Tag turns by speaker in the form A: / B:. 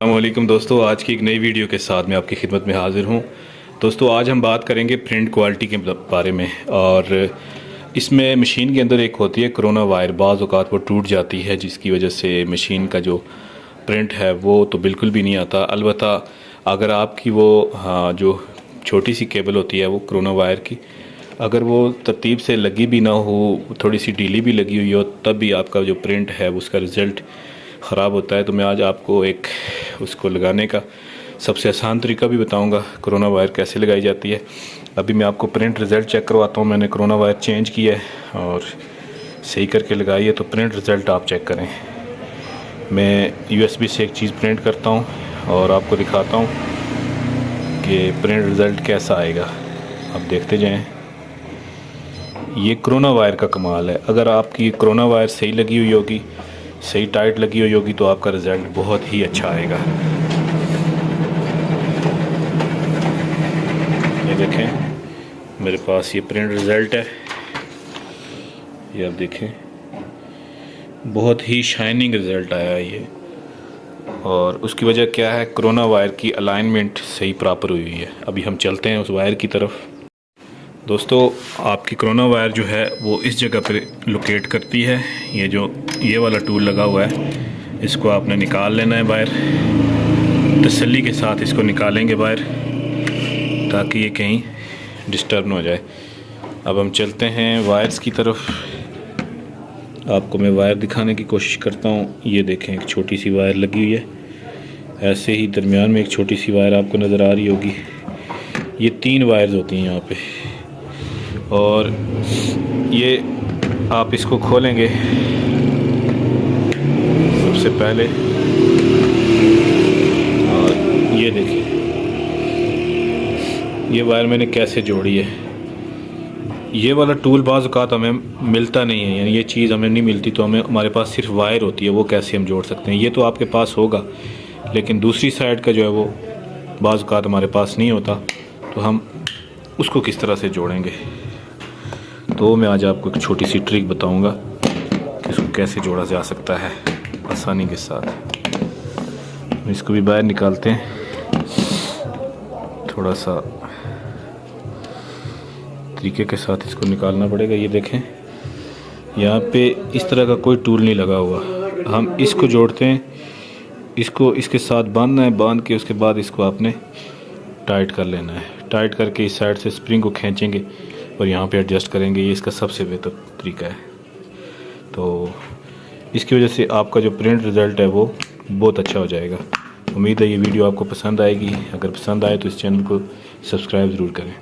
A: अस्सलामुअलैकुम दोस्तों, आज की एक नई वीडियो के साथ मैं आपकी खिदमत में हाज़िर हूँ। दोस्तों आज हम बात करेंगे प्रिंट क्वालिटी के बारे में। और इसमें मशीन के अंदर एक होती है कोरोना वायर, बाज़ औक़ात वो टूट जाती है जिसकी वजह से मशीन का जो प्रिंट है वो तो बिल्कुल भी नहीं आता। अलबत्ता अगर आपकी वो जो छोटी सी केबल होती है वो कोरोना वायर की, अगर वो तरतीब से लगी भी ना हो, थोड़ी सी ढीली भी लगी हुई हो, तब भी आपका जो प्रिंट है उसका रिज़ल्ट ख़राब होता है। तो मैं आज आपको एक उसको लगाने का सबसे आसान तरीका भी बताऊंगा, कोरोना वायर कैसे लगाई जाती है। अभी मैं आपको प्रिंट रिज़ल्ट चेक करवाता हूँ। मैंने कोरोना वायर चेंज किया है और सही करके लगाई है, तो प्रिंट रिज़ल्ट आप चेक करें। मैं USB से एक चीज़ प्रिंट करता हूँ और आपको दिखाता हूँ कि प्रिंट रिज़ल्ट कैसा आएगा। आप देखते जाएँ। ये कोरोना वायर का कमाल है। अगर आपकी कोरोना वायर सही लगी हुई होगी, सही टाइट लगी हुई होगी, तो आपका रिज़ल्ट बहुत ही अच्छा आएगा। ये देखें, मेरे पास ये प्रिंट रिज़ल्ट है, ये आप देखें, बहुत ही शाइनिंग रिज़ल्ट आया है ये। और उसकी वजह क्या है, कोरोना वायर की अलाइनमेंट सही प्रॉपर हुई है। अभी हम चलते हैं उस वायर की तरफ। दोस्तों आपकी कोरोना वायर जो है वो इस जगह पे लोकेट करती है। ये वाला टूल लगा हुआ है, इसको आपने निकाल लेना है बाहर। तसल्ली के साथ इसको निकालेंगे बाहर ताकि ये कहीं डिस्टर्ब ना हो जाए। अब हम चलते हैं वायर्स की तरफ। आपको मैं वायर दिखाने की कोशिश करता हूँ। ये देखें, एक छोटी सी वायर लगी हुई है। ऐसे ही दरमियान में एक छोटी सी वायर आपको नज़र आ रही होगी। ये 3 वायर्स होती हैं यहाँ पे। और ये आप इसको खोलेंगे सबसे पहले, और ये देखिए ये वायर मैंने कैसे जोड़ी है। ये वाला टूल बाज़ औक़ात हमें मिलता नहीं है, यानी ये चीज़ हमें नहीं मिलती, तो हमारे पास सिर्फ वायर होती है। वो कैसे हम जोड़ सकते हैं, ये तो आपके पास होगा, लेकिन दूसरी साइड का जो है वो बाज़ औक़ात हमारे पास नहीं होता। तो हम उसको किस तरह से जोड़ेंगे, तो मैं आज आपको एक छोटी सी ट्रिक बताऊंगा कि इसको कैसे जोड़ा जा सकता है आसानी के साथ। इसको भी बाहर निकालते हैं, थोड़ा सा तरीके के साथ इसको निकालना पड़ेगा। ये देखें, यहाँ पे इस तरह का कोई टूल नहीं लगा हुआ। हम इसको जोड़ते हैं, इसको इसके साथ बांधना है, बांध के उसके बाद इसको आपने टाइट कर लेना है। टाइट करके इस साइड से स्प्रिंग को खींचेंगे और यहाँ पे एडजस्ट करेंगे। ये इसका सबसे बेहतर तरीका है। तो इसकी वजह से आपका जो प्रिंट रिज़ल्ट है वो बहुत अच्छा हो जाएगा। उम्मीद है ये वीडियो आपको पसंद आएगी। अगर पसंद आए तो इस चैनल को सब्सक्राइब ज़रूर करें।